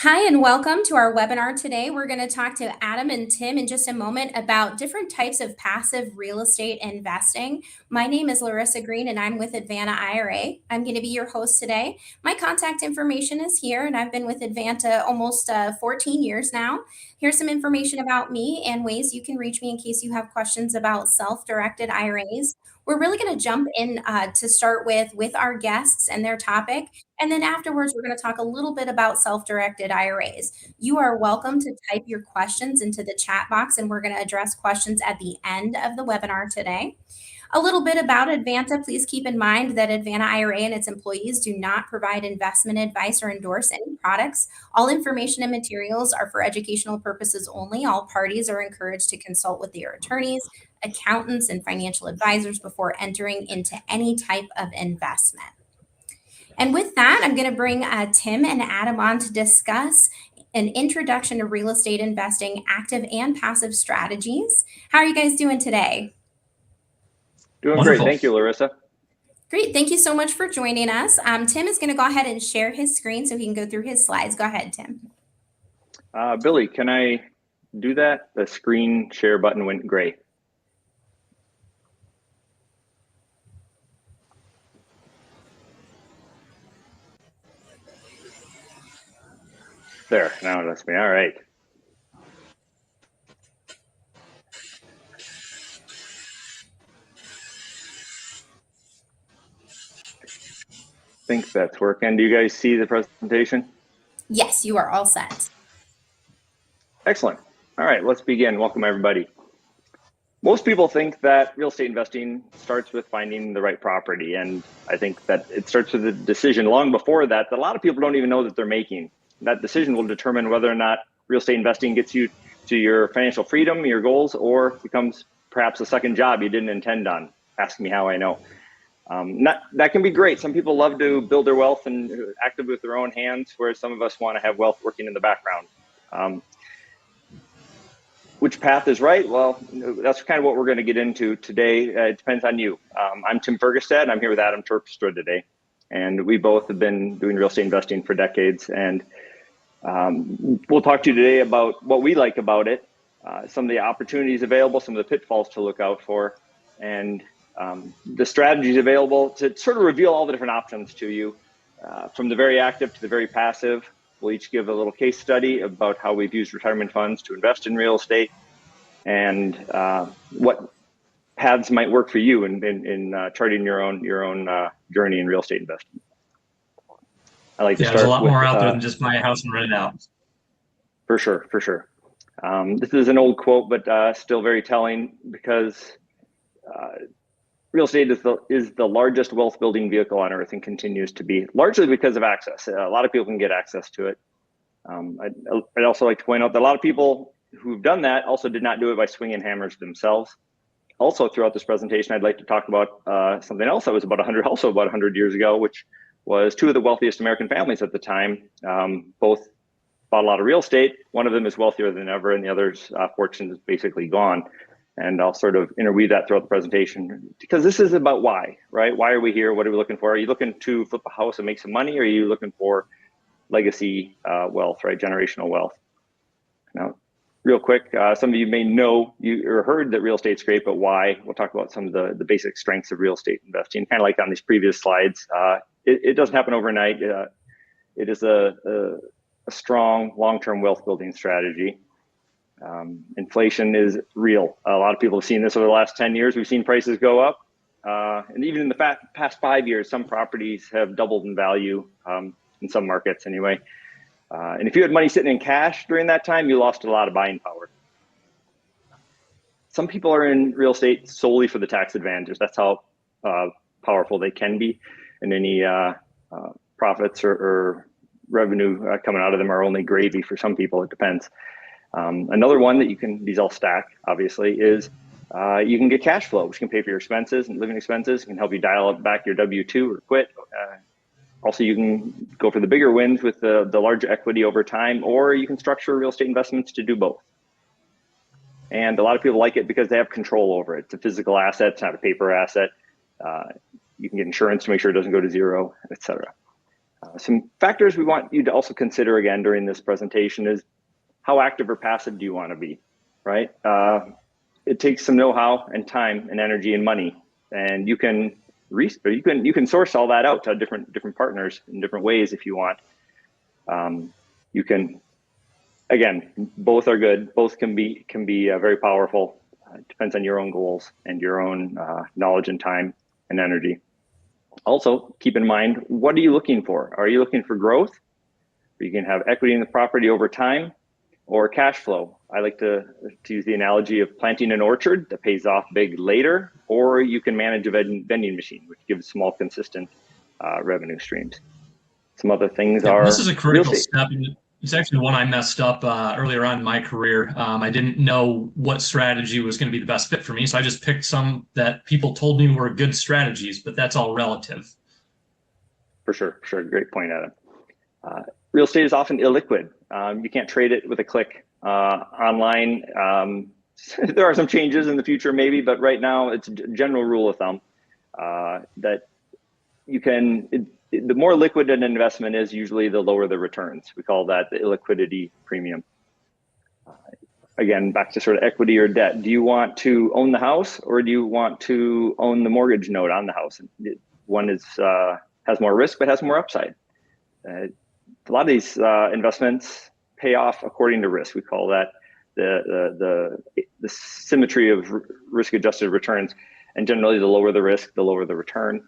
Hi, and welcome to our webinar today. We're going to talk to Adam and Tim in just a moment about different types of passive real estate investing. My name is Larissa Greene, and I'm with Advanta IRA. I'm going to be your host today. My contact information is here, and I've been with Advanta almost 14 years now. Here's some information about me and ways you can reach me in case you have questions about self-directed IRAs. We're really going to jump in to start with our guests and their topic. And then afterwards, we're going to talk a little bit about self-directed IRAs. You are welcome to type your questions into the chat box, and we're going to address questions at the end of the webinar today. A little bit about Advanta. Please keep in mind that Advanta IRA and its employees do not provide investment advice or endorse any products. All information and materials are for educational purposes only. All parties are encouraged to consult with their attorneys, accountants, and financial advisors before entering into any type of investment. And with that, I'm going to bring Tim and Adam on to discuss an introduction to real estate investing, active and passive strategies. How are you guys doing today? Doing Wonderful. Great. Thank you, Larissa. Great. Thank you so much for joining us. Tim is going to go ahead and share his screen so he can go through his slides. Go ahead, Tim. Billy, can I do that? The screen share button went gray. There, now that's me. All right. I think that's working. Do you guys see the presentation? Yes, you are all set. Excellent. All right, let's begin. Welcome, everybody. Most people think that real estate investing starts with finding the right property. And I think that it starts with a decision long before that a lot of people don't even know that they're making. That decision will determine whether or not real estate investing gets you to your financial freedom, your goals, or becomes perhaps a second job you didn't intend on. Ask me how I know. That can be great. Some people love to build their wealth and active with their own hands, whereas some of us want to have wealth working in the background. Which path is right? Well, that's kind of what we're going to get into today. It depends on you. I'm Tim Fergestad. I'm here with Adam Terpstra today. And we both have been doing real estate investing for decades. And we'll talk to you today about what we like about it, some of the opportunities available, some of the pitfalls to look out for, and the strategies available to sort of reveal all the different options to you, from the very active to the very passive. We'll each give a little case study about how we've used retirement funds to invest in real estate and what paths might work for you in charting your own journey in real estate investing. I like to start. There's a lot more out there than just buy a house and rent it out. For sure. This is an old quote, but still very telling because real estate is the largest wealth building vehicle on earth and continues to be, largely because of access. A lot of people can get access to it. I'd also like to point out that a lot of people who've done that also did not do it by swinging hammers themselves. Also, throughout this presentation, I'd like to talk about something else that was about 100 years ago, which was two of the wealthiest American families at the time. Both bought a lot of real estate. One of them is wealthier than ever, and the other's fortune is basically gone. And I'll sort of interweave that throughout the presentation because this is about why, right? Why are we here? What are we looking for? Are you looking to flip a house and make some money? Or are you looking for legacy wealth, right? Generational wealth. Now, real quick, some of you may know or heard that real estate's great, but why? We'll talk about some of the basic strengths of real estate investing, kind of like on these previous slides. It doesn't happen overnight. It is a strong long-term wealth building strategy. Inflation is real. A lot of people have seen this over the last 10 years. We've seen prices go up. And even in the past 5 years, some properties have doubled in value, in some markets anyway. And if you had money sitting in cash during that time, you lost a lot of buying power. Some people are in real estate solely for the tax advantages. That's how powerful they can be. And any profits or revenue coming out of them are only gravy for some people. It depends. Another one that these all stack, obviously, is you can get cash flow, which can pay for your expenses and living expenses. It can help you dial back your W-2 or quit. Also, you can go for the bigger wins with the large equity over time, or you can structure real estate investments to do both. And a lot of people like it because they have control over it. It's a physical asset, it's not a paper asset. You can get insurance to make sure it doesn't go to zero, et cetera. Some factors we want you to also consider again during this presentation is how active or passive do you want to be, right? It takes some know-how and time and energy and money, and you can source all that out to different partners in different ways if you want. You can, again, both are good. Both can be very powerful. It depends on your own goals and your own knowledge and time and energy. Also, keep in mind, what are you looking for? Are you looking for growth? You can have equity in the property over time, or cash flow. I like to use the analogy of planting an orchard that pays off big later, or you can manage a vending machine, which gives small, consistent revenue streams. Some other things are this is a critical step. It's actually one I messed up earlier on in my career. I didn't know what strategy was going to be the best fit for me, so I just picked some that people told me were good strategies, but that's all relative. For sure. Great point, Adam. Real estate is often illiquid. You can't trade it with a click online. There are some changes in the future maybe, but right now it's a general rule of thumb that you can, the more liquid an investment is, usually the lower the returns. We call that the illiquidity premium. Again, back to sort of equity or debt. Do you want to own the house, or do you want to own the mortgage note on the house? One is has more risk but has more upside. A lot of these investments pay off according to risk. We call that the symmetry of risk-adjusted returns. And generally, the lower the risk, the lower the return.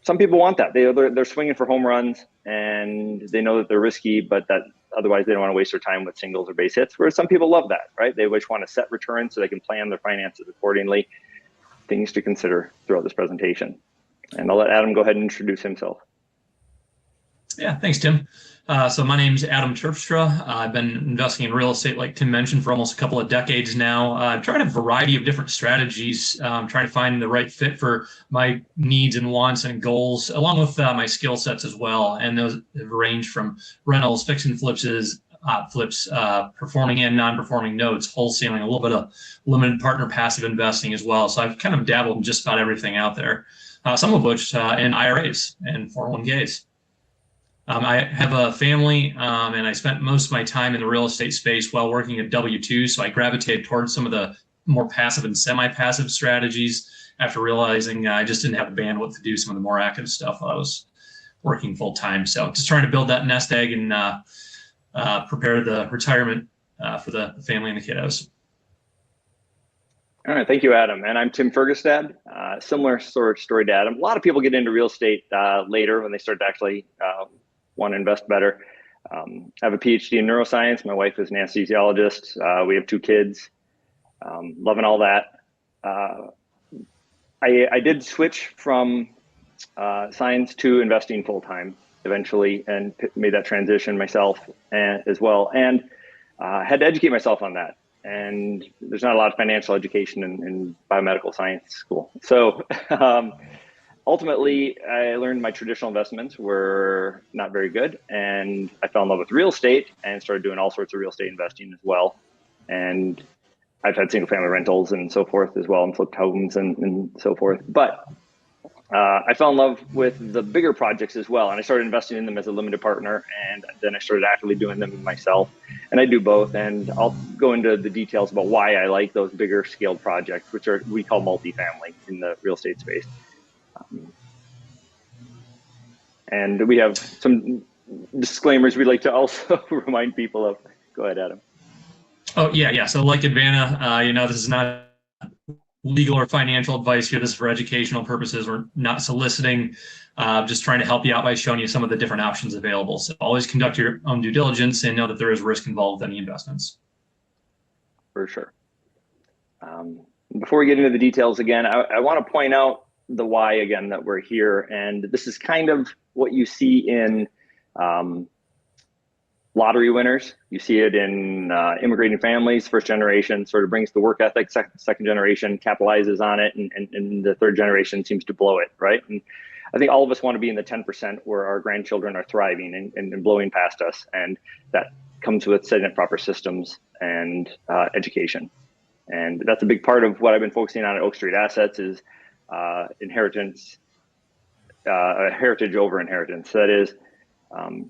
Some people want that. They're swinging for home runs, and they know that they're risky, but that otherwise they don't want to waste their time with singles or base hits. Whereas some people love that, right? They just want to set returns so they can plan their finances accordingly. Things to consider throughout this presentation. And I'll let Adam go ahead and introduce himself. Yeah, thanks, Tim. So my name's Adam Terpstra. I've been investing in real estate, like Tim mentioned, for almost a couple of decades now. I've tried a variety of different strategies, trying to find the right fit for my needs and wants and goals, along with my skill sets as well. And those have ranged from rentals, fix and flips, performing and non-performing notes, wholesaling, a little bit of limited partner passive investing as well. So I've kind of dabbled in just about everything out there, some of which in IRAs and 401ks. I have a family, and I spent most of my time in the real estate space while working at W-2. So I gravitated towards some of the more passive and semi-passive strategies after realizing I just didn't have the bandwidth to do some of the more active stuff while I was working full time. So just trying to build that nest egg and prepare the retirement for the family and the kiddos. All right, thank you, Adam. And I'm Tim Fergestad. Similar sort of story to Adam. A lot of people get into real estate later when they start to actually want to invest better. I have a PhD in neuroscience. My wife is an anesthesiologist. We have 2 kids. Loving all that. I did switch from science to investing full time eventually, and made that transition myself as well, and had to educate myself on that. And there's not a lot of financial education in biomedical science school. So ultimately, I learned my traditional investments were not very good, and I fell in love with real estate and started doing all sorts of real estate investing as well. And I've had single family rentals and so forth as well, and flipped homes and so forth. But I fell in love with the bigger projects as well, and I started investing in them as a limited partner, and then I started actively doing them myself. And I do both, and I'll go into the details about why I like those bigger scaled projects, which we call multifamily in the real estate space. And we have some disclaimers we'd like to also remind people of. Go ahead, Adam. Oh, yeah. So like Advanta, this is not legal or financial advice here. This is for educational purposes. We're not soliciting, just trying to help you out by showing you some of the different options available. So always conduct your own due diligence and know that there is risk involved with any investments. For sure. Before we get into the details again, I want to point out the why again that we're here. And this is kind of what you see in lottery winners. You see it in immigrating families. First generation sort of brings the work ethic. Second generation capitalizes on it, and the third generation seems to blow it, right? And I think all of us want to be in the 10% where our grandchildren are thriving and blowing past us. And that comes with setting up proper systems and education. And that's a big part of what I've been focusing on at Oak Street Assets is inheritance, heritage over inheritance. That is,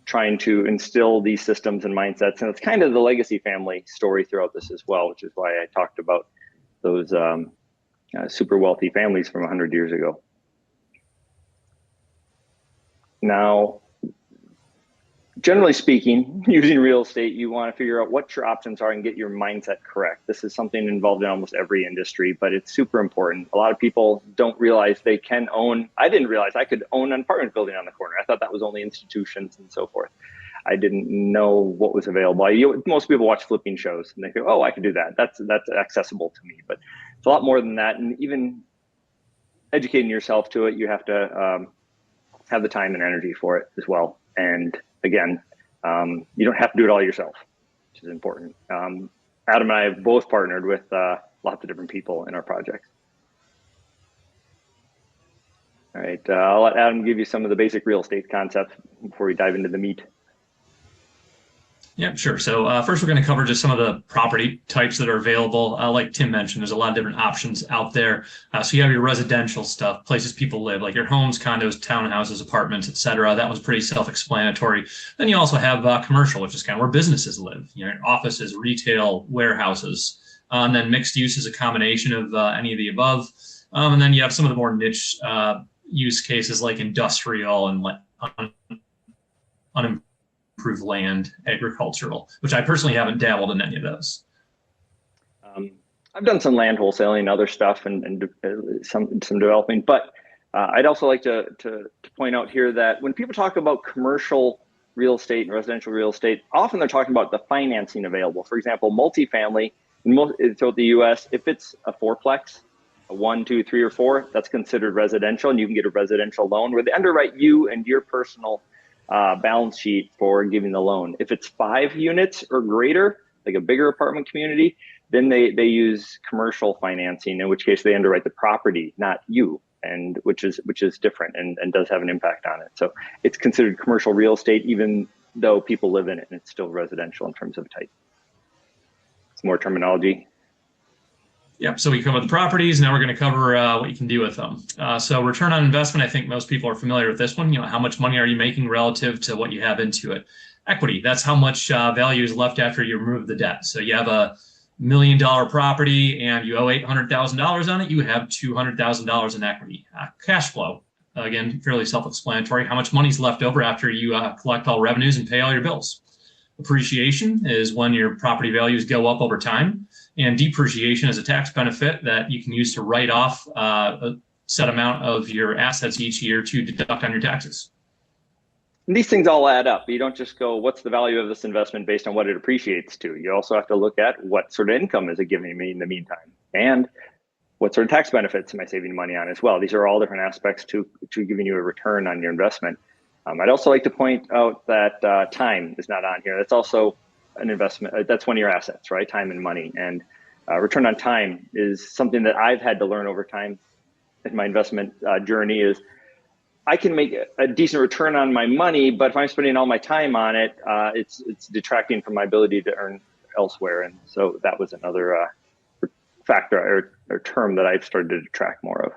trying to instill these systems and mindsets. And it's kind of the legacy family story throughout this as well, which is why I talked about those super wealthy families from 100 years ago. Now, generally speaking, using real estate, you want to figure out what your options are and get your mindset correct. This is something involved in almost every industry, but it's super important. A lot of people don't realize they can own. I didn't realize I could own an apartment building on the corner. I thought that was only institutions and so forth. I didn't know what was available. Most people watch flipping shows and they go, "Oh, I can do that. That's accessible to me." But it's a lot more than that. And even educating yourself to it, you have to have the time and energy for it as well. And again, you don't have to do it all yourself, which is important. Adam and I have both partnered with lots of different people in our projects. All right, I'll let Adam give you some of the basic real estate concepts before we dive into the meat. Yeah, sure. So first, we're going to cover just some of the property types that are available. Like Tim mentioned, there's a lot of different options out there. So you have your residential stuff, places people live, like your homes, condos, townhouses, apartments, et cetera. That one's pretty self-explanatory. Then you also have commercial, which is kind of where businesses live, offices, retail, warehouses. And then mixed use is a combination of any of the above. And then you have some of the more niche use cases like industrial and unimproved land, agricultural, which I personally haven't dabbled in any of those. I've done some land wholesaling, other stuff, and some developing. But I'd also like to point out here that when people talk about commercial real estate and residential real estate, often they're talking about the financing available. For example, multifamily throughout the U.S., if it's a fourplex, a 1, 2, 3, or 4, that's considered residential, and you can get a residential loan where they underwrite you and your personal balance sheet for giving the loan. If it's 5 units or greater, like a bigger apartment community, then they use commercial financing, in which case they underwrite the property, not you, and which is different and does have an impact on it. So it's considered commercial real estate, even though people live in it, and it's still residential in terms of type. Some more terminology. Yeah, so we covered the properties. Now we're going to cover what you can do with them. So return on investment, I think most people are familiar with this one. How much money are you making relative to what you have into it? Equity, that's how much value is left after you remove the debt. So you have a $1 million property and you owe $800,000 on it, you have $200,000 in equity. Cash flow, again, fairly self-explanatory. How much money is left over after you collect all revenues and pay all your bills? Appreciation is when your property values go up over time. And depreciation is a tax benefit that you can use to write off a set amount of your assets each year to deduct on your taxes. And these things all add up. You don't just go, what's the value of this investment based on what it appreciates to? You also have to look at what sort of income is it giving me in the meantime? And what sort of tax benefits am I saving money on as well? These are all different aspects to giving you a return on your investment. I'd also like to point out that time is not on here. That's also an investment. That's one of your assets, right? Time and money. And return on time is something that I've had to learn over time in my investment journey. Is I can make a decent return on my money, but if I'm spending all my time on it, it's detracting from my ability to earn elsewhere. And so that was another factor or term that I've started to track more of.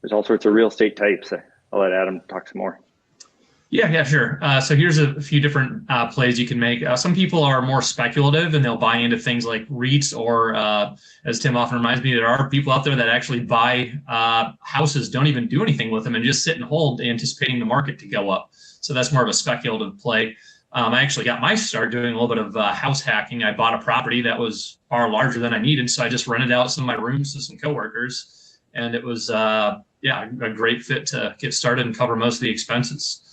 There's all sorts of real estate types. I'll let Adam talk some more. Yeah, sure. So here's a few different plays you can make. Some people are more speculative and they'll buy into things like REITs or, as Tim often reminds me, there are people out there that actually buy houses, don't even do anything with them and just sit and hold, anticipating the market to go up. So that's more of a speculative play. I actually got my start doing a little bit of house hacking. I bought a property that was far larger than I needed, so I just rented out some of my rooms to some coworkers, and it was a great fit to get started and cover most of the expenses.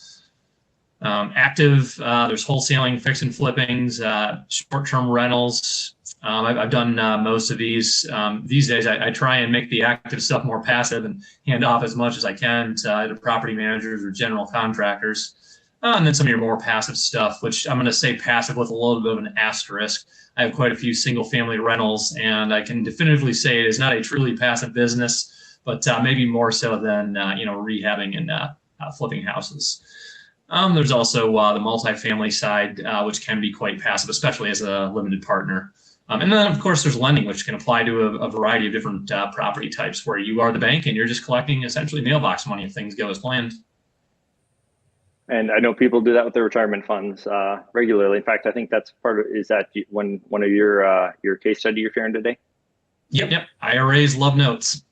Active, there's wholesaling, fix and flippings, short-term rentals. I've done most of these. These days, I try and make the active stuff more passive and hand off as much as I can to either property managers or general contractors. And then some of your more passive stuff, which I'm going to say passive with a little bit of an asterisk. I have quite a few single-family rentals, and I can definitively say it is not a truly passive business, but maybe more so than rehabbing and flipping houses. There's also the multifamily side, which can be quite passive, especially as a limited partner. And then, of course, there's lending, which can apply to a variety of different property types, where you are the bank and you're just collecting essentially mailbox money if things go as planned. And I know people do that with their retirement funds regularly. In fact, I think that's is that one of your case study you're sharing today? Yep. IRAs love notes.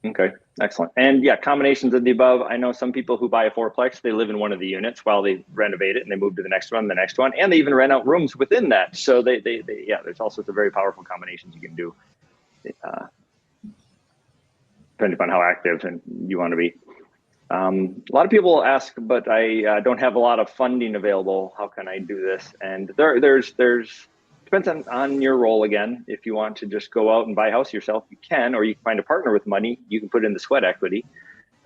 Okay, excellent. And yeah, combinations of the above. I know some people who buy a fourplex, they live in one of the units while they renovate it and they move to the next one, and they even rent out rooms within that. So yeah, there's all sorts of very powerful combinations you can do, depending upon how active and you want to be. A lot of people ask, but I don't have a lot of funding available. How can I do this? And there's depends on your role again. If you want to just go out and buy a house yourself, you can, or you can find a partner with money. You can put in the sweat equity.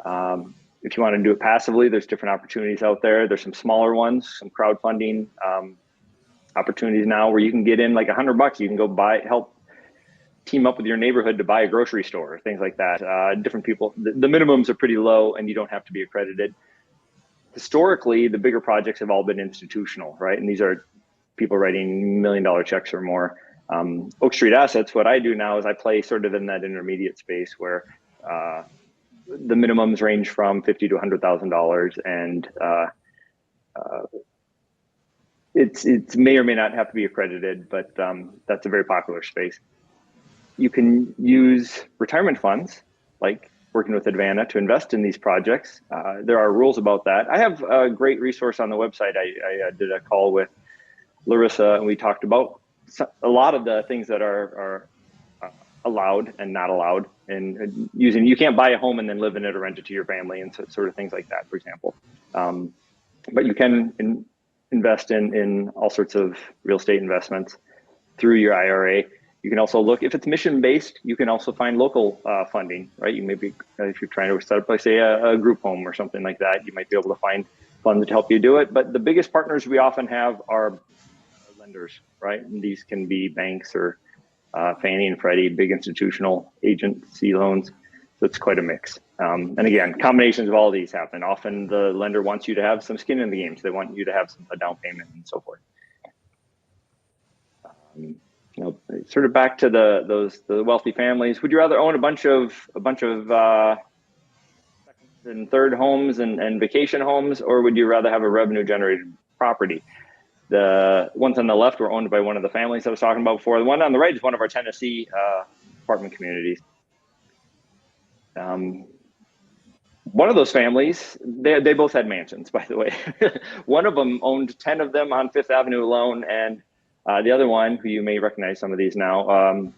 If you want to do it passively, there's different opportunities out there. There's some smaller ones, some crowdfunding opportunities now where you can get in like $100. You can go help team up with your neighborhood to buy a grocery store, things like that. Different people, the minimums are pretty low and you don't have to be accredited. Historically, the bigger projects have all been institutional, right? And these are people writing $1 million checks or more. Oak Street Assets, what I do now is I play sort of in that intermediate space where the minimums range from $50,000 to $100,000, and it may or may not have to be accredited, but that's a very popular space. You can use retirement funds, like working with Advanta, to invest in these projects. There are rules about that. I have a great resource on the website. I did a call with Larissa, and we talked about a lot of the things that are allowed and not allowed, and using, you can't buy a home and then live in it or rent it to your family and sort of things like that, for example. But you can invest in all sorts of real estate investments through your IRA. You can also look, if it's mission-based, you can also find local funding, right? You may be, if you're trying to set up, like say a group home or something like that, you might be able to find funds to help you do it. But the biggest partners we often have are lenders, right? And these can be banks or Fannie and Freddie, big institutional agency loans. So it's quite a mix. And again, combinations of all of these happen. Often the lender wants you to have some skin in the game. So they want you to have a down payment and so forth. Sort of back to the wealthy families. Would you rather own a bunch of second and third homes and vacation homes, or would you rather have a revenue generated property? The ones on the left were owned by one of the families I was talking about before. The one on the right is one of our Tennessee apartment communities. One of those families, they both had mansions, by the way. One of them owned 10 of them on Fifth Avenue alone, and the other one, who you may recognize some of these now,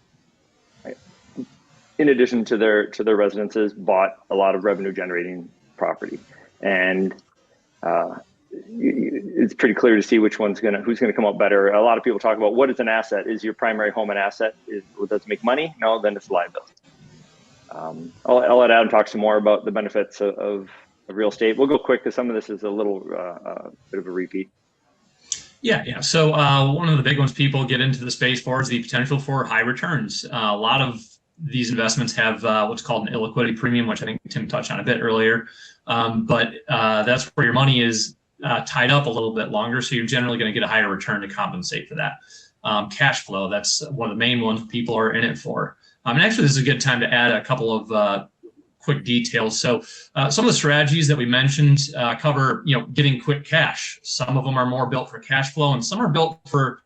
in addition to their residences, bought a lot of revenue generating property. And it's pretty clear to see who's gonna come out better. A lot of people talk about, what is an asset? Is your primary home an asset? Does it make money? No, then it's a liability. I'll let Adam talk some more about the benefits of real estate. We'll go quick because some of this is a little bit of a repeat. Yeah. So one of the big ones people get into the space for is the potential for high returns. A lot of these investments have what's called an illiquidity premium, which I think Tim touched on a bit earlier. But that's where your money is tied up a little bit longer, so you're generally going to get a higher return to compensate for that. Cash flow, that's one of the main ones people are in it for. And actually, this is a good time to add a couple of quick details. So some of the strategies that we mentioned cover, getting quick cash. Some of them are more built for cash flow, and some are built for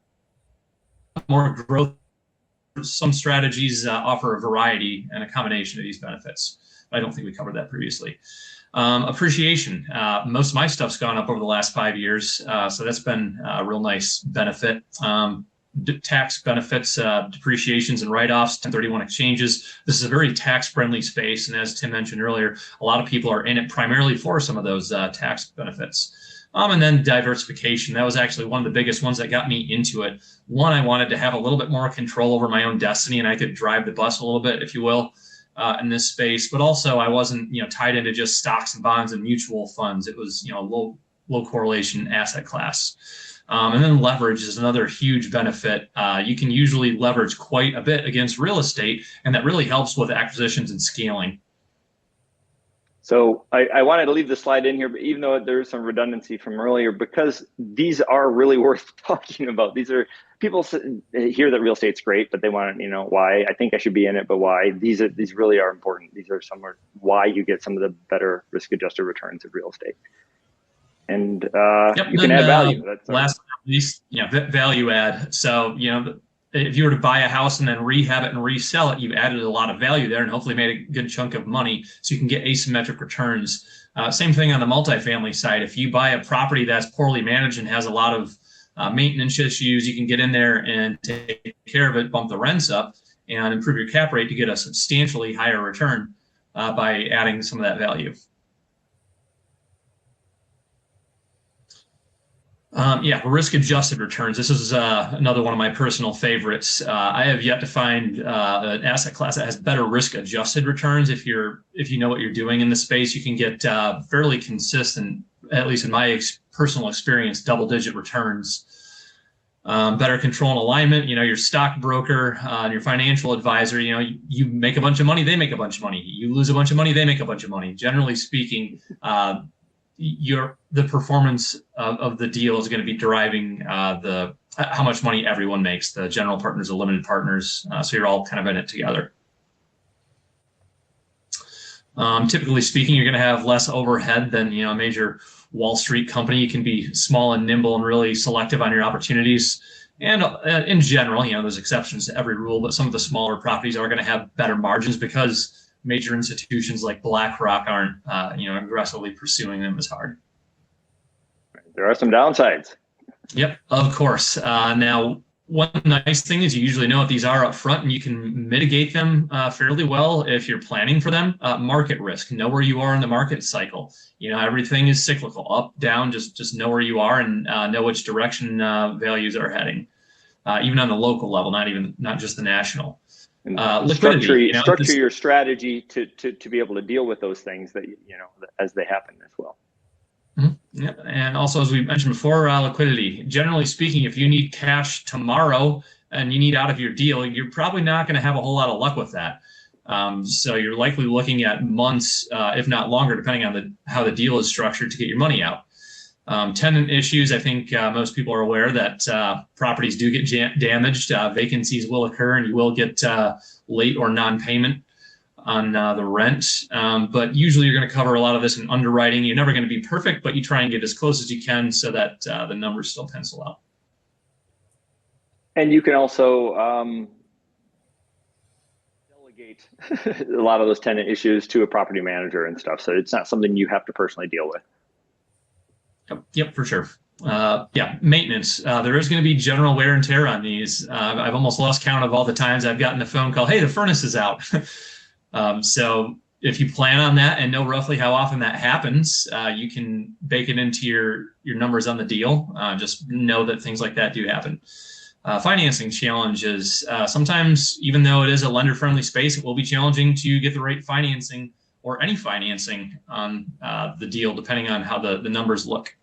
more growth. Some strategies offer a variety and a combination of these benefits. I don't think we covered that previously. Appreciation. Most of my stuff's gone up over the last 5 years, so that's been a real nice benefit. Tax benefits, depreciations and write-offs, 1031 exchanges. This is a very tax-friendly space, and as Tim mentioned earlier, a lot of people are in it primarily for some of those tax benefits. And then diversification. That was actually one of the biggest ones that got me into it. One, I wanted to have a little bit more control over my own destiny, and I could drive the bus a little bit, if you will, in this space. But also, I wasn't tied into just stocks and bonds and mutual funds. It was low correlation asset class. And then leverage is another huge benefit. You can usually leverage quite a bit against real estate, and that really helps with acquisitions and scaling. So I wanted to leave the slide in here, but even though there is some redundancy from earlier, because these are really worth talking about. These are, people hear that real estate's great, but they want to, why? I think I should be in it, but why? These really are important. These are why you get some of the better risk-adjusted returns of real estate. and Yep. you can add value. That's last but not least, value add. So, if you were to buy a house and then rehab it and resell it, you've added a lot of value there and hopefully made a good chunk of money so you can get asymmetric returns. Same thing on the multifamily side. If you buy a property that's poorly managed and has a lot of maintenance issues, you can get in there and take care of it, bump the rents up, and improve your cap rate to get a substantially higher return by adding some of that value. Risk-adjusted returns. This is another one of my personal favorites. I have yet to find an asset class that has better risk-adjusted returns. If you know what you're doing in the space, you can get fairly consistent, at least in my personal experience, double-digit returns. Better control and alignment. Your stockbroker and your financial advisor. You make a bunch of money, they make a bunch of money. You lose a bunch of money, they make a bunch of money. Generally speaking, the performance of the deal is going to be deriving how much money everyone makes, the general partners, the limited partners. So you're all kind of in it together. Typically speaking, you're going to have less overhead than a major Wall Street company. You can be small and nimble and really selective on your opportunities. And in general, there's exceptions to every rule, but some of the smaller properties are going to have better margins because major institutions like BlackRock aren't, aggressively pursuing them as hard. There are some downsides. Yep, of course. Now, one nice thing is you usually know what these are up front, and you can mitigate them fairly well if you're planning for them. Market risk, know where you are in the market cycle. Everything is cyclical, up, down. Just know where you are and know which direction values are heading, even on the local level, not just the national. Liquidity, structure your strategy to be able to deal with those things that as they happen as well. Mm-hmm. Yeah. And also, as we mentioned before, liquidity. Generally speaking, if you need cash tomorrow and you need out of your deal, you're probably not going to have a whole lot of luck with that. So you're likely looking at months, if not longer, depending on how the deal is structured to get your money out. Tenant issues, I think most people are aware that properties do get damaged, vacancies will occur, and you will get late or non-payment on the rent. But usually you're going to cover a lot of this in underwriting. You're never going to be perfect, but you try and get as close as you can so that the numbers still pencil out. And you can also delegate a lot of those tenant issues to a property manager and stuff. So it's not something you have to personally deal with. Yep, for sure. Maintenance. There is going to be general wear and tear on these. I've almost lost count of all the times I've gotten a phone call, hey, the furnace is out. So if you plan on that and know roughly how often that happens, you can bake it into your numbers on the deal. Just know that things like that do happen. Financing challenges. Sometimes, even though it is a lender-friendly space, it will be challenging to get the right financing or any financing on the deal, depending on how the numbers look.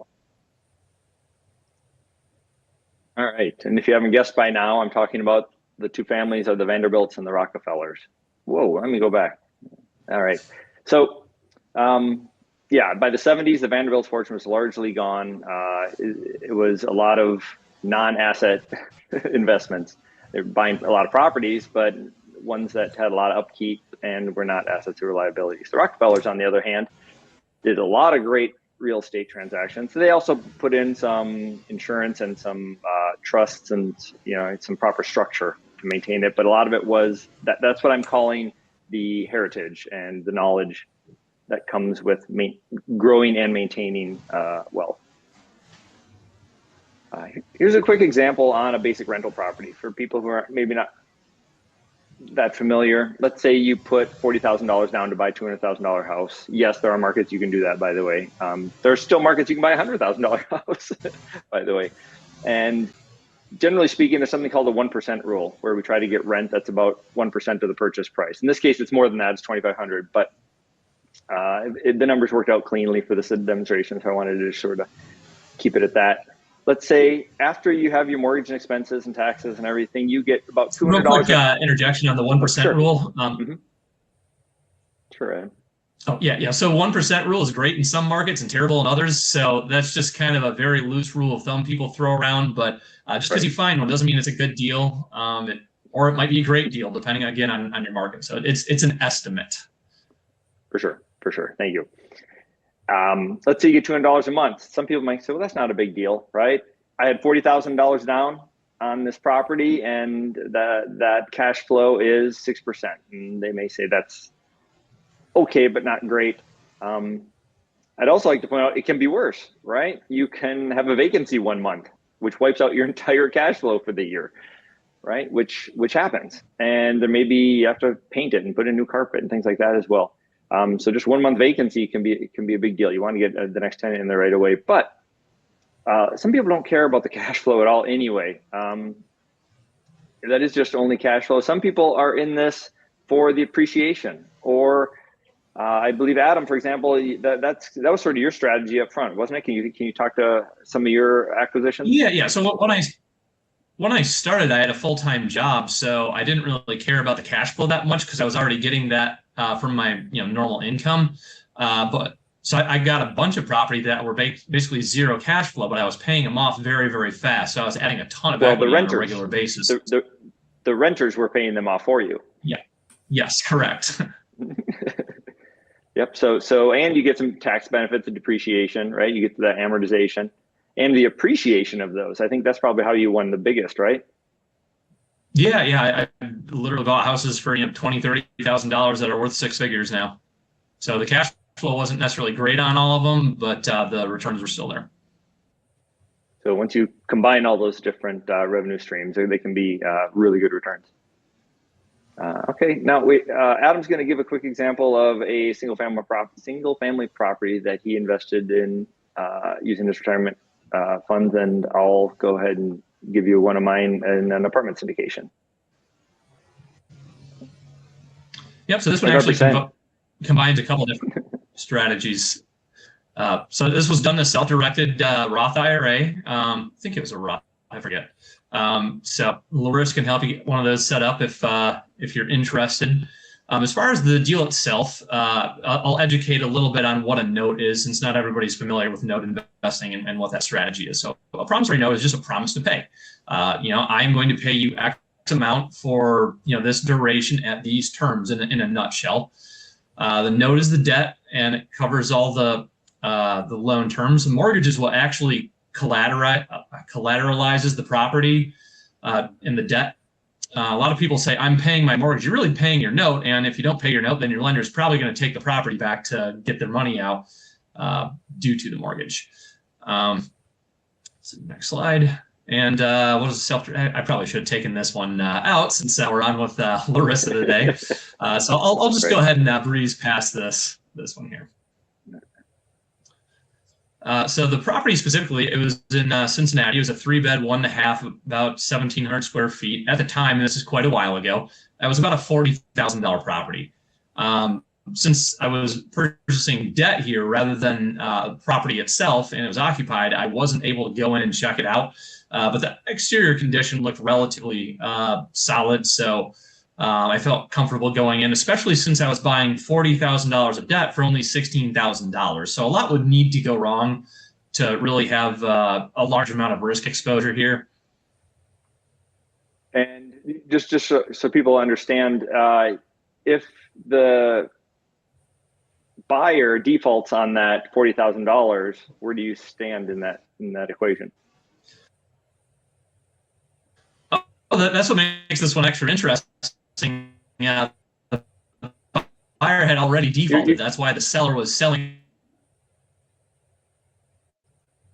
All right. And if you haven't guessed by now, I'm talking about the two families of the Vanderbilts and the Rockefellers. Whoa, let me go back. All right. So, by the 70s, the Vanderbilt's fortune was largely gone. It was a lot of non-asset investments. They're buying a lot of properties, but ones that had a lot of upkeep and were not assets or liabilities. The Rockefellers, on the other hand, did a lot of great real estate transactions. So they also put in some insurance and some trusts and some proper structure to maintain it. But a lot of it was that's what I'm calling the heritage and the knowledge that comes with growing and maintaining wealth. Here's a quick example on a basic rental property for people who are maybe not that familiar. Let's say you put $40,000 down to buy a $200,000 house. Yes, there are markets you can do that, by the way. There are still markets you can buy a $100,000 house, by the way. And generally speaking, there's something called the 1% rule, where we try to get rent that's about 1% of the purchase price. In this case, it's more than that. It's $2,500, but the numbers worked out cleanly for this demonstration, so I wanted to just sort of keep it at that. Let's say after you have your mortgage and expenses and taxes and everything, you get about $200. Real quick interjection on the 1% rule. Sure. Oh, yeah. So 1% rule is great in some markets and terrible in others. So that's just kind of a very loose rule of thumb people throw around. But just because you find one doesn't mean it's a good deal, or it might be a great deal, depending, again, on your market. So it's an estimate. For sure. Thank you. Let's say you get $200 a month. Some people might say, well, that's not a big deal, right? I had $40,000 down on this property, and that cash flow is 6%. And they may say that's okay, but not great. I'd also like to point out it can be worse, right? You can have a vacancy 1 month, which wipes out your entire cash flow for the year, right? Which happens. And there may be, you have to paint it and put in new carpet and things like that as well. So just 1 month vacancy can be a big deal. You want to get the next tenant in there right away. But some people don't care about the cash flow at all anyway. That is just only cash flow. Some people are in this for the appreciation, or I believe Adam, for example, that was sort of your strategy up front, wasn't it? Can you talk to some of your acquisitions? Yeah. So when I started, I had a full-time job, so I didn't really care about the cash flow that much because I was already getting that from my normal income. So I got a bunch of property that were basically zero cash flow, but I was paying them off very, very fast. So I was adding a ton of equity on a regular basis. The renters were paying them off for you. Yeah. Yes, correct. Yep. So and you get some tax benefits and depreciation, right? You get the amortization and the appreciation of those. I think that's probably how you won the biggest, right? Yeah. I literally bought houses for $20,000, $30,000 that are worth six figures now. So the cash flow wasn't necessarily great on all of them, but the returns were still there. So once you combine all those different revenue streams, they can be really good returns. Okay, now Adam's going to give a quick example of a single family property that he invested in using his retirement funds, and I'll go ahead and give you one of mine in an apartment syndication. Yep. So this one actually combines a couple different strategies. So this was done the self-directed Roth IRA. I think it was a Roth. I forget. So Larissa can help you get one of those set up if you're interested. As far as the deal itself, I'll educate a little bit on what a note is, since not everybody's familiar with note investing and what that strategy is. So a promissory note is just a promise to pay. I'm going to pay you X amount for this duration at these terms in a nutshell. The note is the debt, and it covers all the loan terms. Mortgages will actually collateralizes the property in the debt. A lot of people say, I'm paying my mortgage. You're really paying your note, and if you don't pay your note, then your lender is probably going to take the property back to get their money out due to the mortgage. So next slide. And what is I probably should have taken this one out, since we're on with Larissa today. So I'll just go ahead and breeze past this one here. So the property specifically, it was in Cincinnati. It was a 3-bed, 1.5, about 1,700 square feet. At the time, and this is quite a while ago, that was about a $40,000 property. Since I was purchasing debt here rather than property itself, and it was occupied, I wasn't able to go in and check it out. But the exterior condition looked relatively solid, so I felt comfortable going in, especially since I was buying $40,000 of debt for only $16,000. So a lot would need to go wrong to really have a large amount of risk exposure here. And just so people understand, if the buyer defaults on that $40,000, where do you stand in that equation? Oh, that's what makes this one extra interesting. Yeah, the buyer had already defaulted. That's why the seller was selling.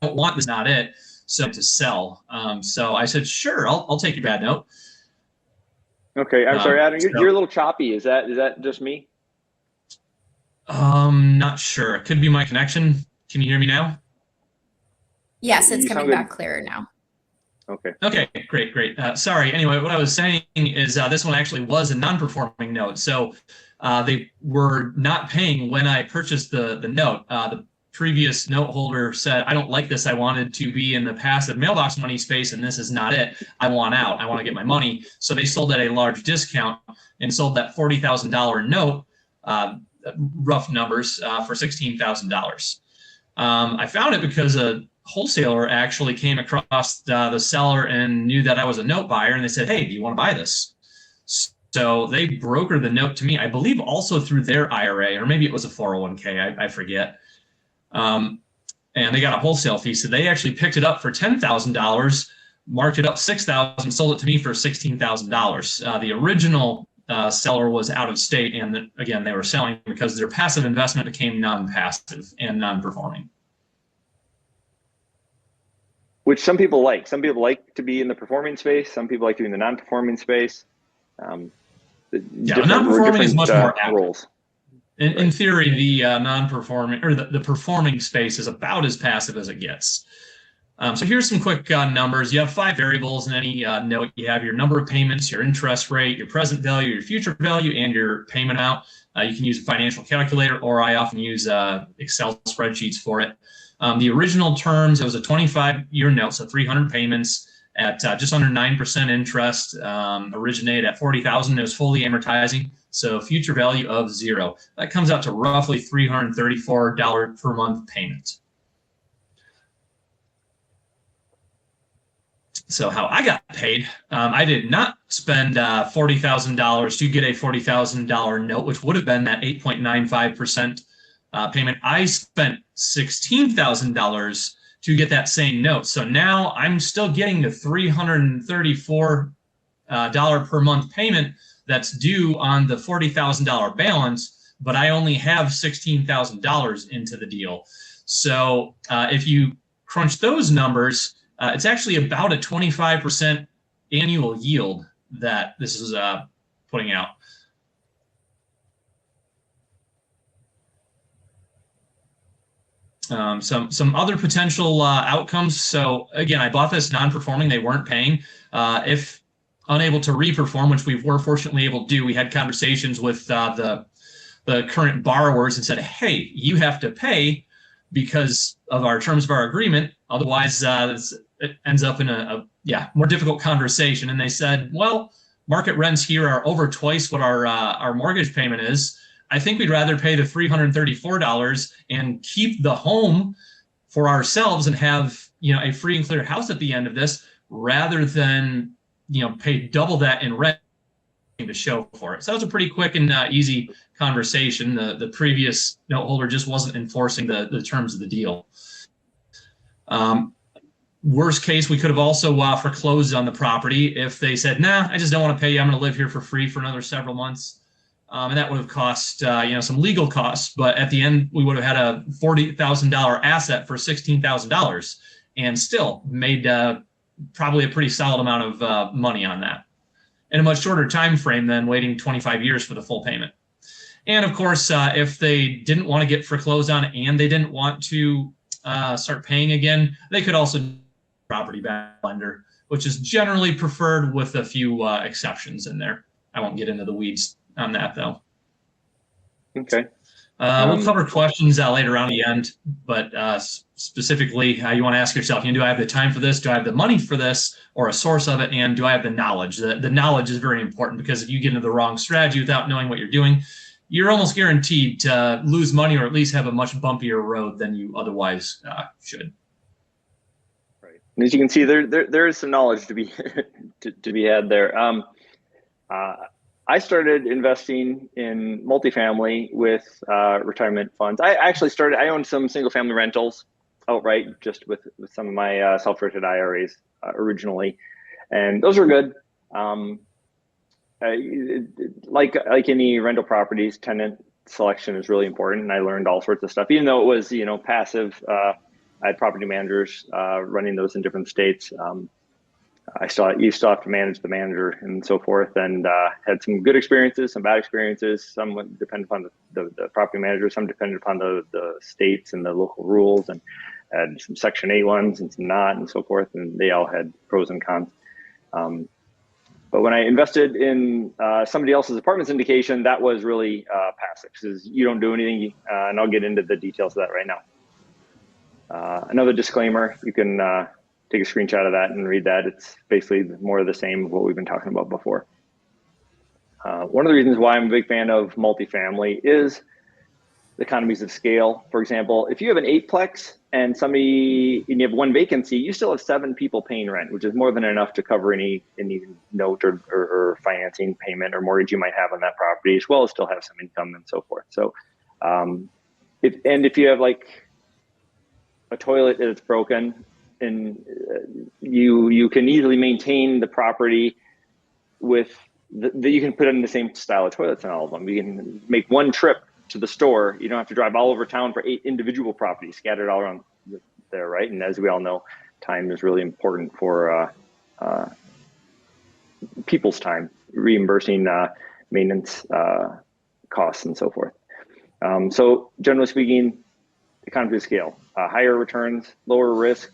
I don't want this, not it. So to sell. So I said, sure, I'll take your bad note. Okay, I'm sorry, Adam. You're a little choppy. Is that just me? Not sure. It could be my connection. Can you hear me now? Yes, it's coming back clearer now. Okay, great. Sorry. Anyway, what I was saying is this one actually was a non-performing note. So they were not paying when I purchased the note. The previous note holder said, I don't like this. I wanted to be in the passive mailbox money space, and this is not it. I want out. I want to get my money. So they sold at a large discount and sold that $40,000 note, rough numbers, for $16,000. I found it because a wholesaler actually came across the seller and knew that I was a note buyer, and they said, hey, do you want to buy this? So they brokered the note to me, I believe also through their IRA, or maybe it was a 401k, I forget. And they got a wholesale fee. So they actually picked it up for $10,000, marked it up $6,000, sold it to me for $16,000. The original seller was out of state, and again, they were selling because their passive investment became non-passive and non-performing. Which some people like. Some people like to be in the performing space. Some people like to be in the non-performing space. Yeah, non-performing is much more active. Roles. In theory, the non-performing or the performing space is about as passive as it gets. So here's some quick numbers. You have 5 variables in any note. You have your number of payments, your interest rate, your present value, your future value, and your payment amount. You can use a financial calculator, or I often use Excel spreadsheets for it. The original terms, it was a 25-year note, so 300 payments at just under 9% interest, originated at $40,000. It was fully amortizing, so future value of $0. That comes out to roughly $334 per month payment. So how I got paid, I did not spend $40,000 to get a $40,000 note, which would have been that 8.95% payment. I spent $16,000 to get that same note. So now I'm still getting the $334 per month payment that's due on the $40,000 balance, but I only have $16,000 into the deal. So if you crunch those numbers, it's actually about a 25% annual yield that this is putting out. Some other potential outcomes. So again, I bought this non-performing. They weren't paying. If unable to reperform, which we were fortunately able to do, we had conversations with the current borrowers and said, hey, you have to pay because of our terms of our agreement. Otherwise, it ends up in a more difficult conversation. And they said, well, market rents here are over twice what our mortgage payment is. I think we'd rather pay the $334 and keep the home for ourselves and have, a free and clear house at the end of this, rather than, pay double that in rent to show for it. So that was a pretty quick and easy conversation. The previous note holder just wasn't enforcing the terms of the deal. Worst case, we could have also foreclosed on the property if they said, nah, I just don't want to pay you. I'm going to live here for free for another several months. And that would have cost, some legal costs. But at the end, we would have had a $40,000 asset for $16,000 and still made probably a pretty solid amount of money on that in a much shorter time frame than waiting 25 years for the full payment. And of course, if they didn't want to get foreclosed on and they didn't want to start paying again, they could also do property back lender, which is generally preferred with a few exceptions in there. I won't get into the weeds on that though. Okay. We'll cover questions later on the end, but specifically, you want to ask yourself, do I have the time for this? Do I have the money for this, or a source of it? And do I have the knowledge? The knowledge is very important, because if you get into the wrong strategy without knowing what you're doing, you're almost guaranteed to lose money, or at least have a much bumpier road than you otherwise should. Right. And as you can see, there is some knowledge to be to be had there. I started investing in multifamily with retirement funds. I owned some single family rentals outright, just with some of my self-directed IRAs originally, and those were good. Like any rental properties, tenant selection is really important, and I learned all sorts of stuff. Even though it was passive, I had property managers running those in different states. You still have to manage the manager and so forth, and had some good experiences, some bad experiences. Some depend upon the property manager, some depended upon the states and the local rules, and had some Section 8 ones and some not, and so forth. And they all had pros and cons. But when I invested in somebody else's apartment syndication, that was really passive, because you don't do anything, and I'll get into the details of that right now. Another disclaimer, you can take a screenshot of that and read that. It's basically more of the same of what we've been talking about before. One of the reasons why I'm a big fan of multifamily is the economies of scale. For example, if you have an 8-plex and you have one vacancy, you still have 7 people paying rent, which is more than enough to cover any note or financing payment or mortgage you might have on that property, as well as still have some income and so forth. So if you have a toilet that's broken, and you can easily maintain the property with you can put in the same style of toilets in all of them. You can make one trip to the store. You don't have to drive all over town for 8 individual properties scattered all around there, right? And as we all know, time is really important for people's time, reimbursing maintenance costs and so forth. So generally speaking, economy of scale, higher returns, lower risk.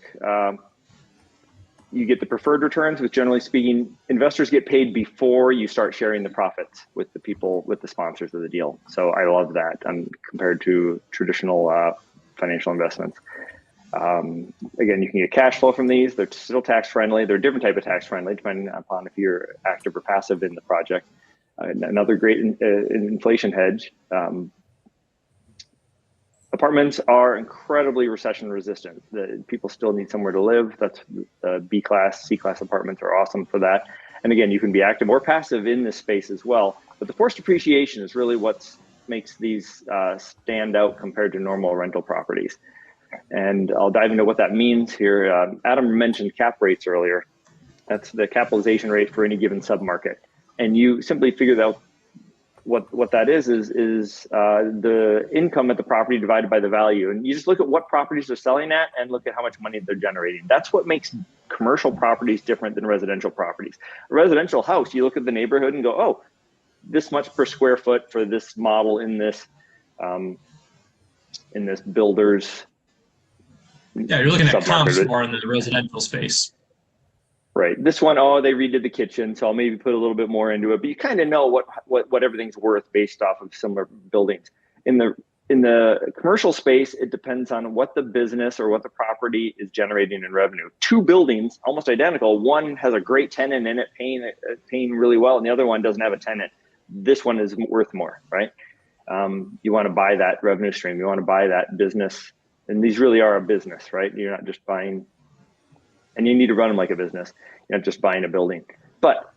You get the preferred returns, which generally speaking, investors get paid before you start sharing the profits with the people, with the sponsors of the deal. So I love that compared to traditional financial investments. Again, you can get cash flow from these. They're still tax friendly. They're a different type of tax friendly, depending upon if you're active or passive in the project. Another great inflation hedge. Apartments are incredibly recession resistant. People still need somewhere to live. That's B-class, C-class apartments are awesome for that. And again, you can be active or passive in this space as well. But the forced appreciation is really what makes these stand out compared to normal rental properties. And I'll dive into what that means here. Adam mentioned cap rates earlier. That's the capitalization rate for any given submarket. And you simply figure out what that is the income at the property divided by the value. And you just look at what properties they're selling at and look at how much money they're generating. That's what makes commercial properties different than residential properties. A residential house, you look at the neighborhood and go, oh, this much per square foot for this model in this builder's. Yeah, you're looking at comps more in the residential space. Right. This one, oh, they redid the kitchen, so I'll maybe put a little bit more into it. But you kind of know what everything's worth based off of similar buildings. In the commercial space, it depends on what the business or what the property is generating in revenue. 2 buildings, almost identical. One has a great tenant in it, paying really well, and the other one doesn't have a tenant. This one is worth more, right? You want to buy that revenue stream. You want to buy that business. And these really are a business, right? You're not just buying, and you need to run them like a business. You're not just buying a building. But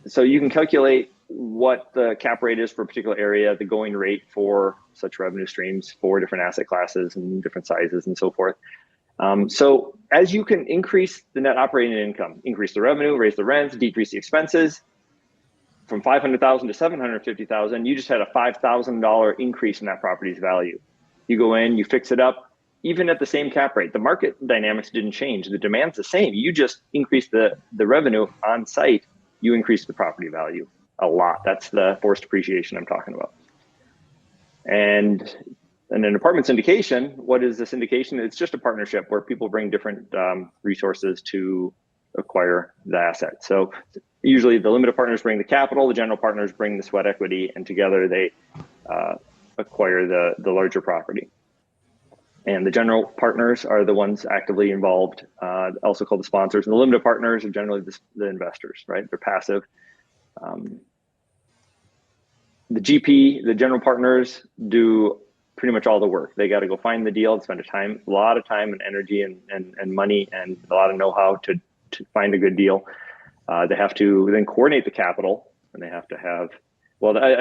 so you can calculate what the cap rate is for a particular area, the going rate for such revenue streams for different asset classes and different sizes and so forth. So as you can increase the net operating income, increase the revenue, raise the rents, decrease the expenses from $500,000 to $750,000, you just had a $5,000 increase in that property's value. You go in, you fix it up, even at the same cap rate. The market dynamics didn't change. The demand's the same. You just increase the revenue on site, you increase the property value a lot. That's the forced appreciation I'm talking about. And an apartment syndication, what is the syndication? It's just a partnership where people bring different resources to acquire the asset. So usually the limited partners bring the capital, the general partners bring the sweat equity, and together they acquire the larger property. And the general partners are the ones actively involved, also called the sponsors. And the limited partners are generally the investors, right? They're passive. The GP, the general partners, do pretty much all the work. They got to go find the deal and spend a lot of time and energy and money and a lot of know-how to find a good deal. They have to then coordinate the capital, and they have to have,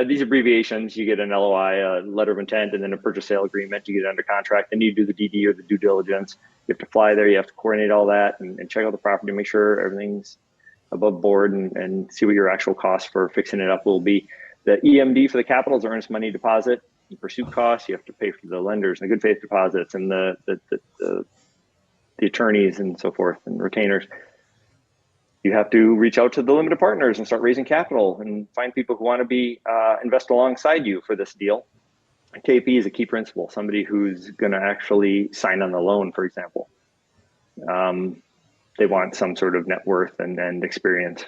these abbreviations, you get an LOI, a letter of intent, and then a purchase sale agreement, you get it under contract, then you do the DD or the due diligence. You have to fly there, you have to coordinate all that and check out the property, make sure everything's above board and see what your actual cost for fixing it up will be. The EMD for the capital is earnest money deposit. The pursuit costs, you have to pay for the lenders and the good faith deposits and the attorneys and so forth and retainers. You have to reach out to the limited partners and start raising capital and find people who want to be invest alongside you for this deal. KP is a key principle, somebody who's going to actually sign on the loan, for example. They want some sort of net worth and experience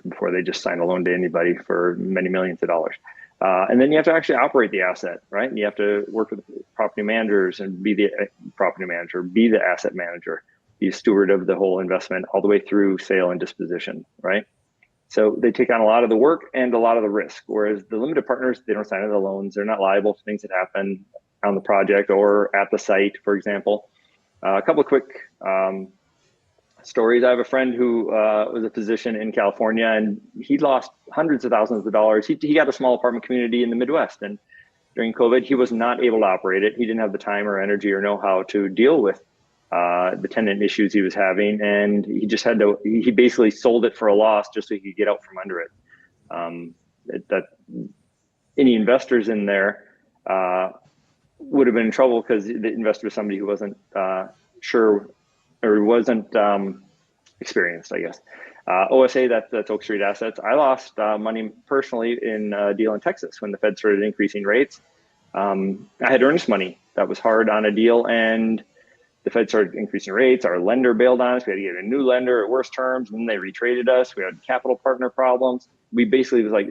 before they just sign a loan to anybody for many millions of dollars. And then you have to actually operate the asset, right? And you have to work with property managers and be the property manager, be the asset manager, be a steward of the whole investment all the way through sale and disposition, right? So they take on a lot of the work and a lot of the risk, whereas the limited partners, they don't sign on the loans. They're not liable for things that happen on the project or at the site, for example. A couple of quick stories. I have a friend who was a physician in California, and he lost hundreds of thousands of dollars. He got a small apartment community in the Midwest, and during COVID. He was not able to operate it. He didn't have the time or energy or know-how to deal with the tenant issues he was having, and he just had to. He basically sold it for a loss just so he could get out from under it. That any investors in there would have been in trouble because the investor was somebody who wasn't sure or wasn't experienced, I guess. OSA, that's Oak Street Assets. I lost money personally in a deal in Texas when the Fed started increasing rates. I had earnest money that was hard on a deal, and the Fed started increasing rates. Our lender bailed on us. We had to get a new lender at worse terms, and then they retraded us. We had capital partner problems. We basically was like,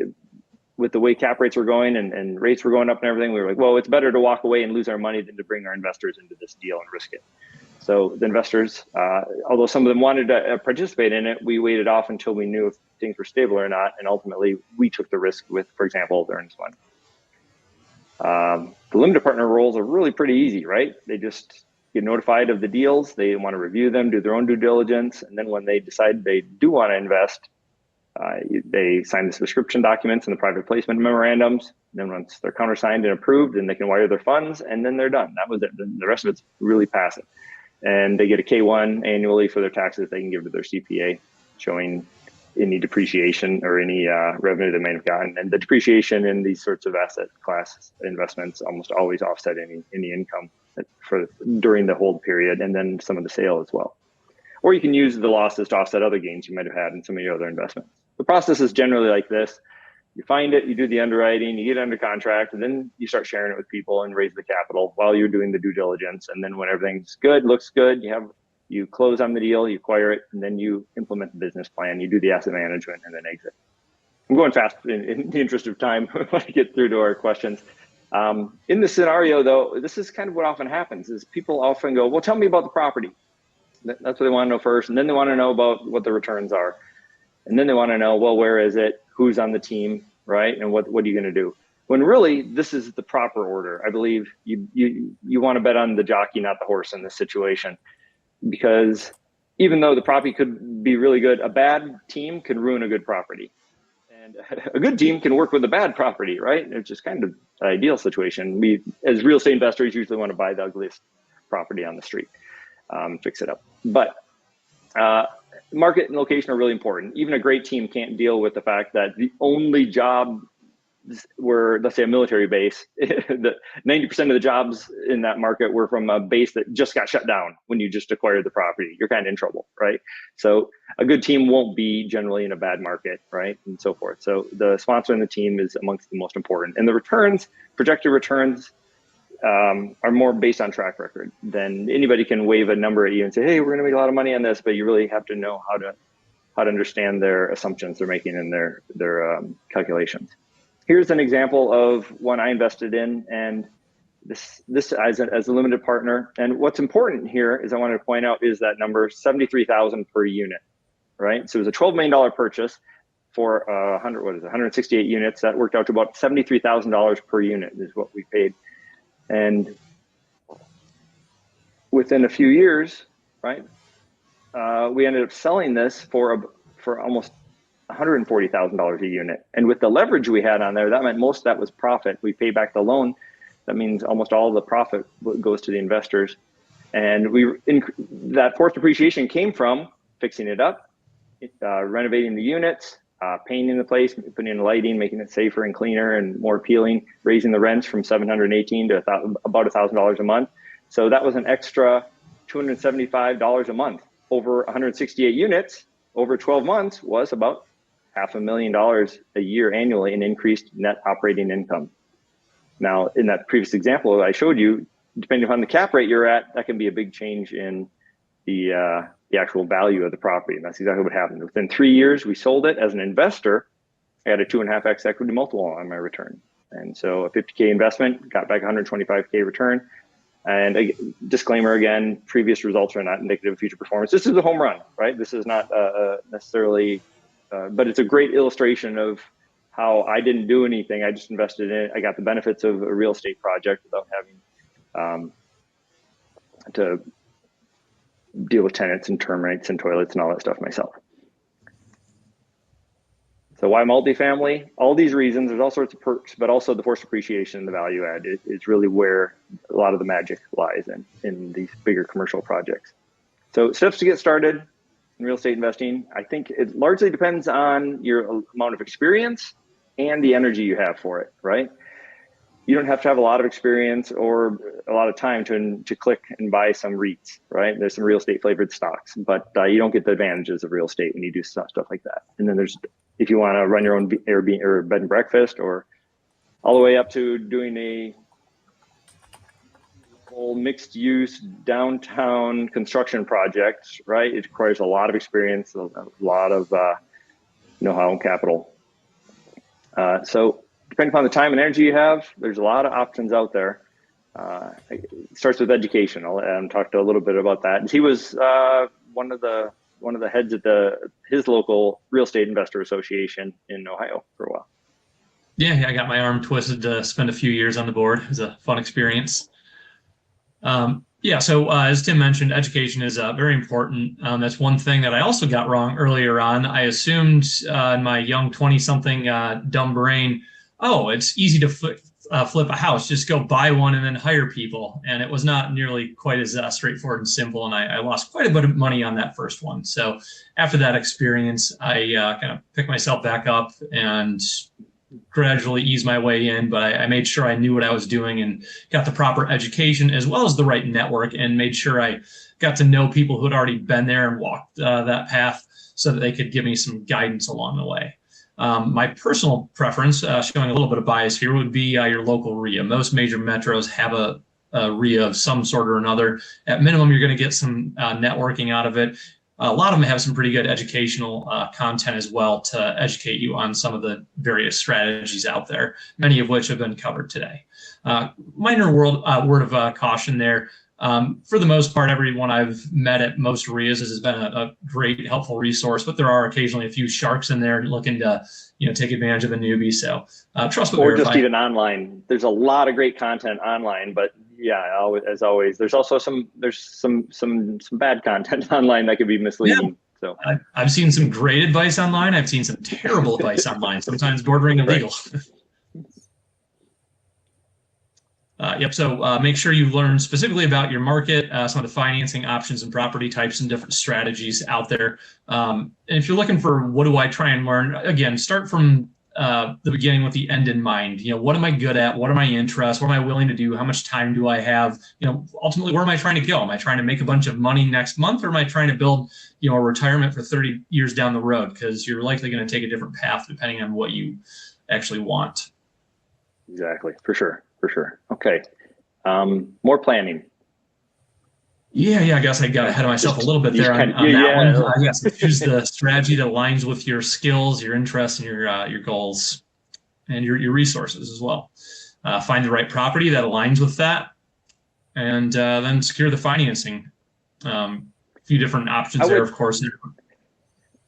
with the way cap rates were going and rates were going up and everything, we were like, well, it's better to walk away and lose our money than to bring our investors into this deal and risk it. So the investors, although some of them wanted to participate in it, we waited off until we knew if things were stable or not. And ultimately, we took the risk with, for example, the earnest money. The limited partner roles are really pretty easy, right? They just get notified of the deals. They want to review them, do their own due diligence. And then when they decide they do want to invest, they sign the subscription documents and the private placement memorandums. And then once they're countersigned and approved, then they can wire their funds, and then they're done. That was it. The rest of it's really passive. And they get a K-1 annually for their taxes they can give to their CPA, showing any depreciation or any revenue they may have gotten. And the depreciation in these sorts of asset class investments almost always offset any income during the hold period, and then some of the sale as well. Or you can use the losses to offset other gains you might have had in some of your other investments. The process is generally like this. You find it, you do the underwriting, you get it under contract, and then you start sharing it with people and raise the capital while you're doing the due diligence. And then when everything's good, looks good, you close on the deal, you acquire it, and then you implement the business plan, you do the asset management, and then exit. I'm going fast in the interest of time. I want to get through to our questions. In this scenario, though, this is kind of what often happens, is people often go, well, tell me about the property. That's what they want to know first. And then they want to know about what the returns are. And then they want to know, well, where is it? Who's on the team, right? And what are you going to do? When really, this is the proper order. I believe you want to bet on the jockey, not the horse in this situation. Because even though the property could be really good, a bad team can ruin a good property. And a good team can work with a bad property, right? It's just kind of an ideal situation. We, as real estate investors, usually want to buy the ugliest property on the street, fix it up. But market and location are really important. Even a great team can't deal with the fact that the only job were, let's say, a military base, the 90% of the jobs in that market were from a base that just got shut down when you just acquired the property. You're kind of in trouble, right? So a good team won't be generally in a bad market, right? And so forth. So the sponsor and the team is amongst the most important. And the returns, projected returns, are more based on track record. Than anybody can wave a number at you and say, hey, we're going to make a lot of money on this, but you really have to know how to understand their assumptions they're making in their calculations. Here's an example of one I invested in, and this as a limited partner. And what's important here is I wanted to point out is that number, $73,000 per unit, right? So it was a $12 million purchase for 168 units. That worked out to about $73,000 per unit is what we paid. And within a few years, right, we ended up selling this for almost $140,000 a unit. And with the leverage we had on there, that meant most of that was profit. We pay back the loan. That means almost all of the profit goes to the investors. And that forced depreciation came from fixing it up, renovating the units, painting the place, putting in lighting, making it safer and cleaner and more appealing, raising the rents from $718 to about $1,000 a month. So that was an extra $275 a month. Over 168 units over 12 months was about $500,000 a year annually in increased net operating income. Now, in that previous example I showed you, depending upon the cap rate you're at, that can be a big change in the actual value of the property. And that's exactly what happened. Within 3 years, we sold it. As an investor, I had a 2.5x equity multiple on my return. And so a 50K investment got back 125K return. And a disclaimer again, previous results are not indicative of future performance. This is a home run, right? This is not necessarily, but it's a great illustration of how I didn't do anything. I just invested in it. I got the benefits of a real estate project without having to deal with tenants and termites and toilets and all that stuff myself. So why multifamily? All these reasons, there's all sorts of perks, but also the forced appreciation and the value add is really where a lot of the magic lies in these bigger commercial projects. So steps to get started in real estate investing, I think it largely depends on your amount of experience and the energy you have for it, right? You don't have to have a lot of experience or a lot of time to click and buy some REITs, right? There's some real estate flavored stocks, but you don't get the advantages of real estate when you do stuff like that. And then there's, if you want to run your own Airbnb or bed and breakfast, or all the way up to doing a whole mixed use downtown construction project, right? It requires a lot of experience, a lot of know-how and capital. So depending upon the time and energy you have, there's a lot of options out there. It starts with education. I'll talk a little bit about that. He was one of the heads at his local real estate investor association in Ohio for a while. Yeah, I got my arm twisted to spend a few years on the board. It was a fun experience. So as Tim mentioned, education is very important. That's one thing that I also got wrong earlier on. I assumed in my young 20-something dumb brain, oh, it's easy to flip a house. Just go buy one and then hire people. And it was not nearly quite as straightforward and simple. And I lost quite a bit of money on that first one. So after that experience, I kind of picked myself back up and gradually ease my way in, but I made sure I knew what I was doing and got the proper education as well as the right network, and made sure I got to know people who had already been there and walked that path so that they could give me some guidance along the way. My personal preference, showing a little bit of bias here, would be your local RIA. Most major metros have a RIA of some sort or another. At minimum, you're going to get some networking out of it. A lot of them have some pretty good educational content as well to educate you on some of the various strategies out there, many of which have been covered today. Minor word of caution there. For the most part, everyone I've met at most RIAs has been a great, helpful resource, but there are occasionally a few sharks in there looking to, take advantage of a newbie. So trust but verify. Or just even online. There's a lot of great content online, but yeah, as always, there's also some bad content online that could be misleading. Yeah. So I've seen some great advice online. I've seen some terrible advice online, sometimes bordering illegal. So make sure you learn specifically about your market, some of the financing options and property types and different strategies out there. And if you're looking for what do I try and learn, again, start from the beginning with the end in mind. What am I good at? What are my interests? What am I willing to do? How much time do I have? Ultimately, where am I trying to go? Am I trying to make a bunch of money next month, or am I trying to build, a retirement for 30 years down the road? Because you're likely going to take a different path depending on what you actually want. Exactly. For sure. Okay. More planning. Yeah. I guess I got ahead of myself a little bit there on that one. Yes, choose the strategy that aligns with your skills, your interests, and your goals, and your resources as well. Find the right property that aligns with that, and then secure the financing. A few different options there, of course.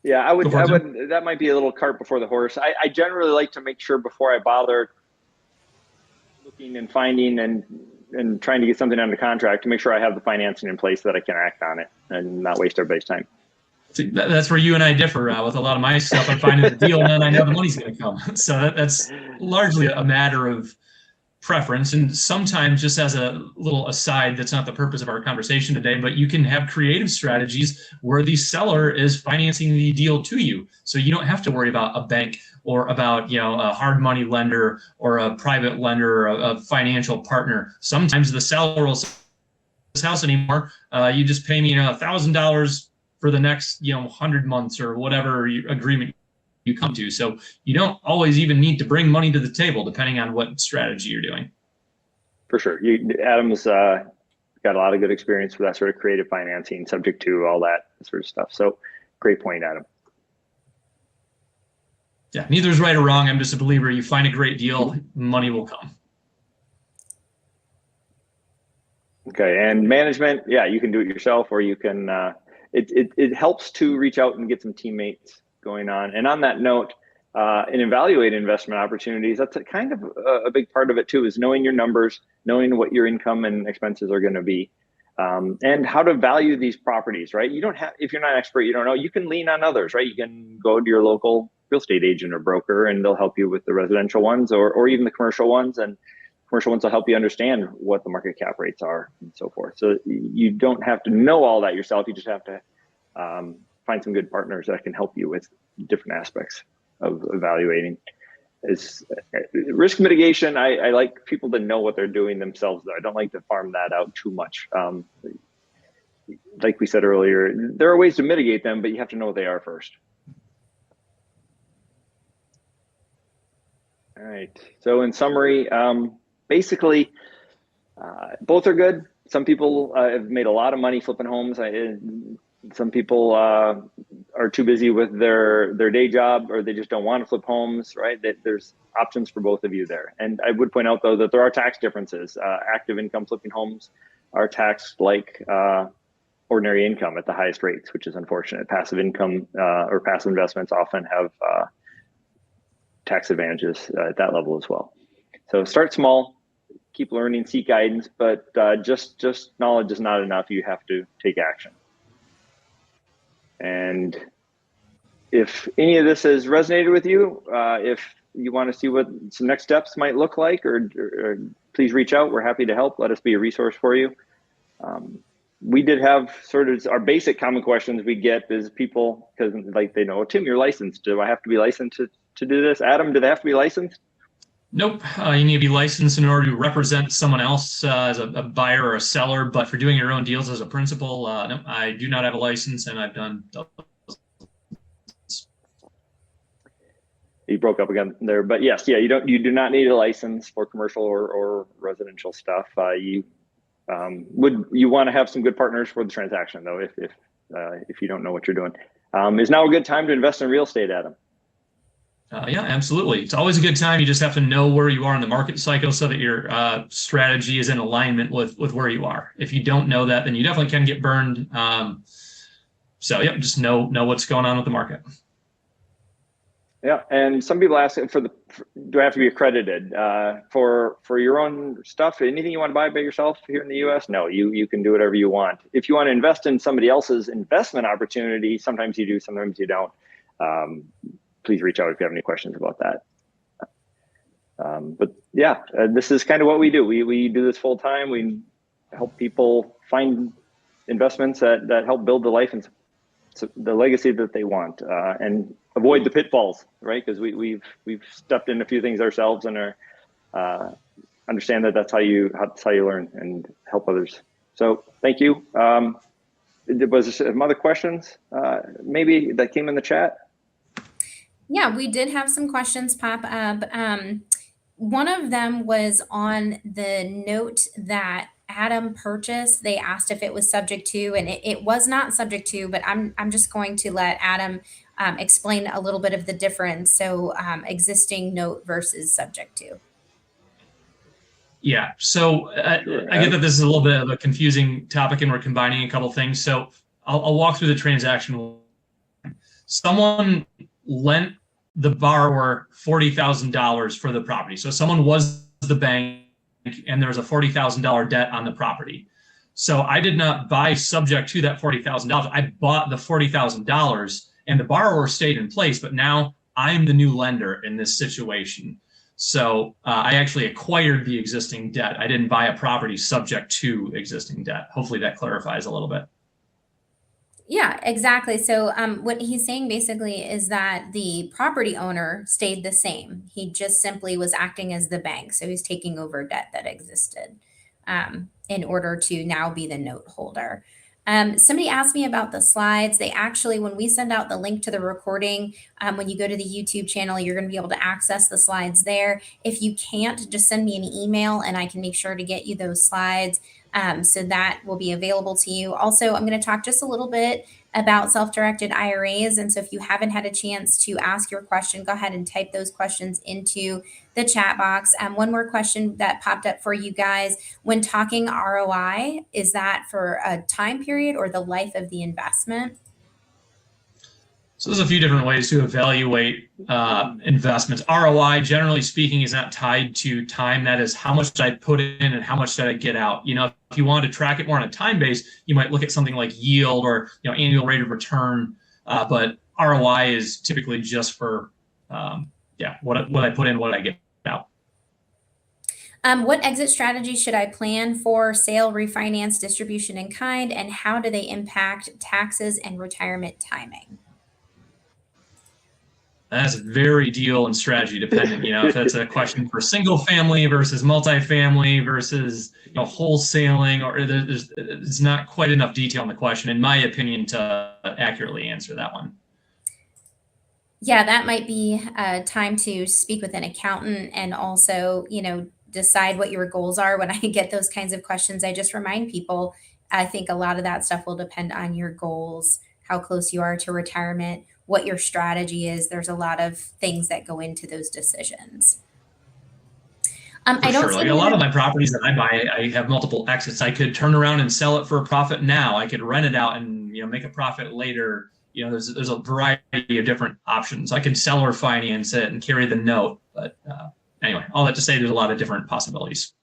Yeah, I would. That might be a little cart before the horse. I generally like to make sure before I bother looking and finding and trying to get something under contract, to make sure I have the financing in place so that I can act on it and not waste everybody's time. See, that's where you and I differ with a lot of my stuff. I'm finding the deal, and then I know the money's going to come. So that's largely a matter of preference. And sometimes, just as a little aside, that's not the purpose of our conversation today, but you can have creative strategies where the seller is financing the deal to you. So you don't have to worry about a bank or about, a hard money lender or a private lender or a financial partner. Sometimes the seller will say, this house anymore. You just pay me $1,000 for the next 100 months or whatever agreement you come to. So you don't always even need to bring money to the table, depending on what strategy you're doing. For sure. Adam's got a lot of good experience with that sort of creative financing, subject to all that sort of stuff. So great point, Adam. Yeah, neither is right or wrong. I'm just a believer. You find a great deal, money will come. Okay, and management, yeah, you can do it yourself, or you can. It helps to reach out and get some teammates going on. And on that note, and evaluate investment opportunities. That's a kind of a big part of it too, is knowing your numbers, knowing what your income and expenses are going to be, and how to value these properties, right? You don't have, if you're not an expert, you don't know, you can lean on others, right? You can go to your local real estate agent or broker, and they'll help you with the residential ones or even the commercial ones. And commercial ones will help you understand what the market cap rates are and so forth. So you don't have to know all that yourself. You just have to find some good partners that can help you with different aspects of evaluating. Is risk mitigation. I like people to know what they're doing themselves, though. I don't like to farm that out too much. Like we said earlier, there are ways to mitigate them, but you have to know what they are first. All right. So in summary, basically, both are good. Some people have made a lot of money flipping homes. Some people are too busy with their day job, or they just don't want to flip homes, right? That there's options for both of you there. And I would point out, though, that there are tax differences. Active income flipping homes are taxed like ordinary income at the highest rates, which is unfortunate. Passive income or passive investments often have tax advantages at that level as well. So start small, keep learning, seek guidance, but just knowledge is not enough. You have to take action. And if any of this has resonated with you, if you want to see what some next steps might look like, or please reach out. We're happy to help. Let us be a resource for you. We did have sort of our basic common questions we get is people, because like they know, Tim, you're licensed. Do I have to be licensed to do this? Adam, do they have to be licensed? Nope. You need to be licensed in order to represent someone else as a buyer or a seller. But for doing your own deals as a principal, no, I do not have a license, and I've done. You broke up again there, but yes, yeah, you do not need a license for commercial or residential stuff. You want to have some good partners for the transaction, though, if you don't know what you're doing. Is now a good time to invest in real estate, Adam? Yeah, absolutely. It's always a good time. You just have to know where you are in the market cycle so that your strategy is in alignment with where you are. If you don't know that, then you definitely can get burned. So yeah, just know what's going on with the market. Yeah, and some people ask do I have to be accredited for your own stuff? Anything you want to buy by yourself here in the U.S.? No, you can do whatever you want. If you want to invest in somebody else's investment opportunity, sometimes you do, sometimes you don't. Please reach out if you have any questions about that. But yeah, this is kind of what we do. We do this full time. We help people find investments that help build the life and the legacy that they want, and avoid the pitfalls, right? Because we've stepped in a few things ourselves and are understand that's how you learn and help others. So thank you. Was there some other questions maybe that came in the chat? Yeah, we did have some questions pop up. One of them was on the note that Adam purchased. They asked if it was subject to, and it was not subject to, but I'm just going to let Adam explain a little bit of the difference. So existing note versus subject to. Yeah, so I get that this is a little bit of a confusing topic and we're combining a couple things. So I'll walk through the transaction. Someone lent the borrower $40,000 for the property. So someone was the bank and there was a $40,000 debt on the property. So I did not buy subject to that $40,000. I bought the $40,000 and the borrower stayed in place, but now I'm the new lender in this situation. So I actually acquired the existing debt. I didn't buy a property subject to existing debt. Hopefully that clarifies a little bit. Yeah, exactly. So what he's saying basically is that the property owner stayed the same. He just simply was acting as the bank. So he's taking over debt that existed in order to now be the note holder. Somebody asked me about the slides. They actually, when we send out the link to the recording, when you go to the YouTube channel, you're going to be able to access the slides there. If you can't, just send me an email and I can make sure to get you those slides. So that will be available to you. Also, I'm going to talk just a little bit about self-directed IRAs. And so if you haven't had a chance to ask your question, go ahead and type those questions into the chat box. One more question that popped up for you guys. When talking ROI, is that for a time period or the life of the investment? So there's a few different ways to evaluate investments. ROI, generally speaking, is not tied to time. That is how much did I put in and how much did I get out. You know, if you wanted to track it more on a time base, you might look at something like yield or annual rate of return. But ROI is typically just for what I put in, what I get out. What exit strategies should I plan for sale, refinance, distribution in kind, and how do they impact taxes and retirement timing? That's very deal and strategy dependent. If that's a question for single family versus multifamily versus wholesaling, or there's not quite enough detail in the question, in my opinion, to accurately answer that one. Yeah, that might be time to speak with an accountant and also, decide what your goals are. When I get those kinds of questions, I just remind people, I think a lot of that stuff will depend on your goals, how close you are to retirement, what your strategy is. There's a lot of things that go into those decisions. For sure. Like a lot of my properties that I buy, I have multiple exits. I could turn around and sell it for a profit now. I could rent it out and make a profit later. There's a variety of different options. I can sell or finance it and carry the note. But anyway, all that to say, there's a lot of different possibilities.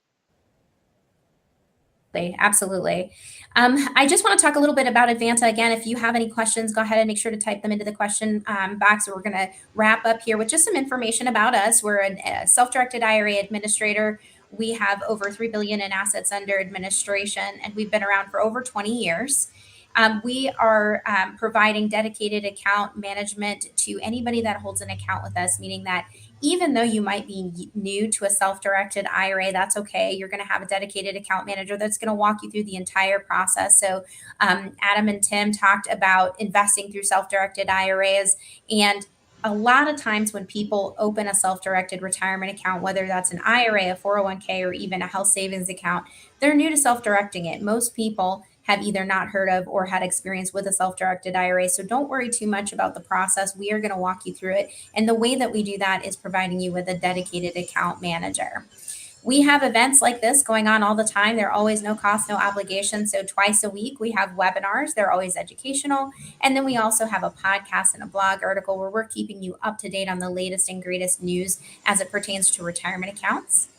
Absolutely. I just want to talk a little bit about Advanta. Again, if you have any questions, go ahead and make sure to type them into the question box. We're going to wrap up here with just some information about us. We're a self-directed IRA administrator. We have over $3 billion in assets under administration, and we've been around for over 20 years. We are providing dedicated account management to anybody that holds an account with us, meaning that even though you might be new to a self-directed IRA, that's okay. You're going to have a dedicated account manager that's going to walk you through the entire process. So Adam and Tim talked about investing through self-directed IRAs, and a lot of times when people open a self-directed retirement account, whether that's an IRA, a 401k, or even a health savings account, they're new to self-directing it. Most people have either not heard of or had experience with a self-directed IRA. So don't worry too much about the process. We are going to walk you through it. And the way that we do that is providing you with a dedicated account manager. We have events like this going on all the time. They're always no cost, no obligation. So twice a week, we have webinars. They're always educational. And then we also have a podcast and a blog article where we're keeping you up to date on the latest and greatest news as it pertains to retirement accounts.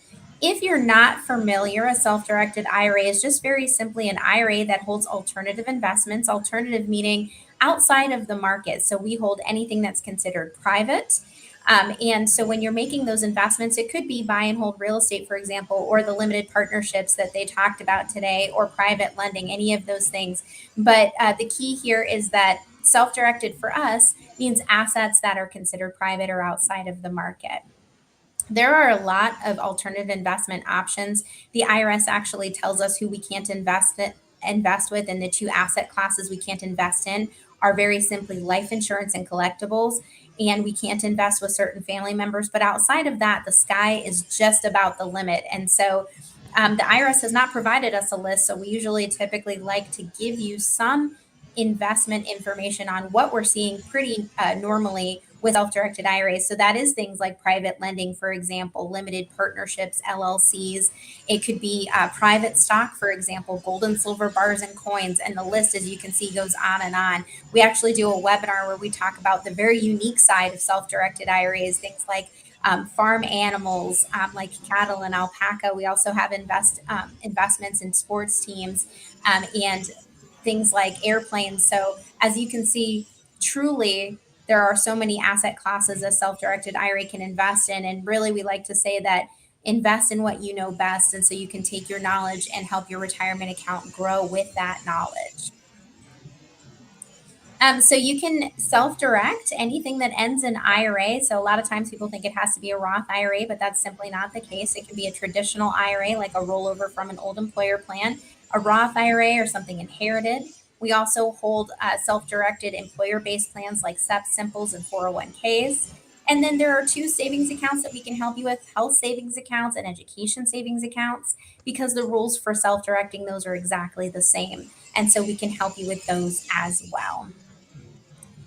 If you're not familiar, a self-directed IRA is just very simply an IRA that holds alternative investments, alternative meaning outside of the market. So we hold anything that's considered private. And so when you're making those investments, it could be buy and hold real estate, for example, or the limited partnerships that they talked about today, or private lending, any of those things. But the key here is that self-directed for us means assets that are considered private or outside of the market. There are a lot of alternative investment options. The IRS actually tells us who we can't invest with, and the two asset classes we can't invest in are very simply life insurance and collectibles. And we can't invest with certain family members. But outside of that, the sky is just about the limit. And so the IRS has not provided us a list. So we usually typically like to give you some investment information on what we're seeing pretty normally with self-directed IRAs. So that is things like private lending, for example, limited partnerships, LLCs. It could be private stock, for example, gold and silver bars and coins. And the list, as you can see, goes on and on. We actually do a webinar where we talk about the very unique side of self-directed IRAs, things like farm animals, like cattle and alpaca. We also have investments in sports teams and things like airplanes. So as you can see, truly, there are so many asset classes a self-directed IRA can invest in. And really, we like to say that invest in what you know best. And so you can take your knowledge and help your retirement account grow with that knowledge. So you can self-direct anything that ends in IRA. So a lot of times people think it has to be a Roth IRA, but that's simply not the case. It can be a traditional IRA, like a rollover from an old employer plan, a Roth IRA, or something inherited. We also hold self-directed employer-based plans like SEP, Simples, and 401ks. And then there are two savings accounts that we can help you with, health savings accounts and education savings accounts, because the rules for self-directing those are exactly the same. And so we can help you with those as well.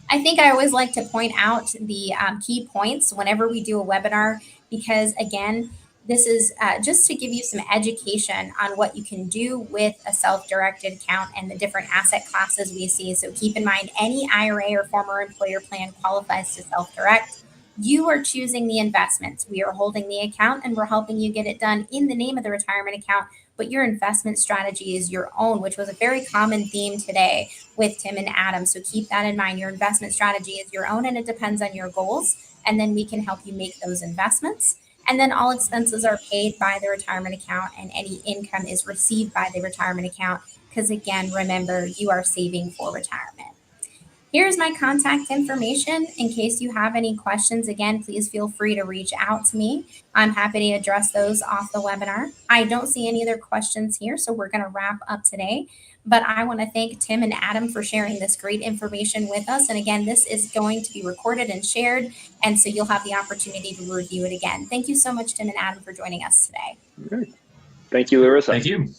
I think I always like to point out the key points whenever we do a webinar, because again, this is just to give you some education on what you can do with a self-directed account and the different asset classes we see. So keep in mind, any IRA or former employer plan qualifies to self-direct. You are choosing the investments. We are holding the account and we're helping you get it done in the name of the retirement account, but your investment strategy is your own, which was a very common theme today with Tim and Adam. So keep that in mind. Your investment strategy is your own and it depends on your goals. and then we can help you make those investments. And then all expenses are paid by the retirement account, and any income is received by the retirement account. Because again, remember, you are saving for retirement. Here's my contact information in case you have any questions. Again, please feel free to reach out to me. I'm happy to address those off the webinar. I don't see any other questions here, so we're going to wrap up today. But I want to thank Tim and Adam for sharing this great information with us. And again, this is going to be recorded and shared, and so you'll have the opportunity to review it again. Thank you so much, Tim and Adam, for joining us today. Thank you, Larissa. Thank you.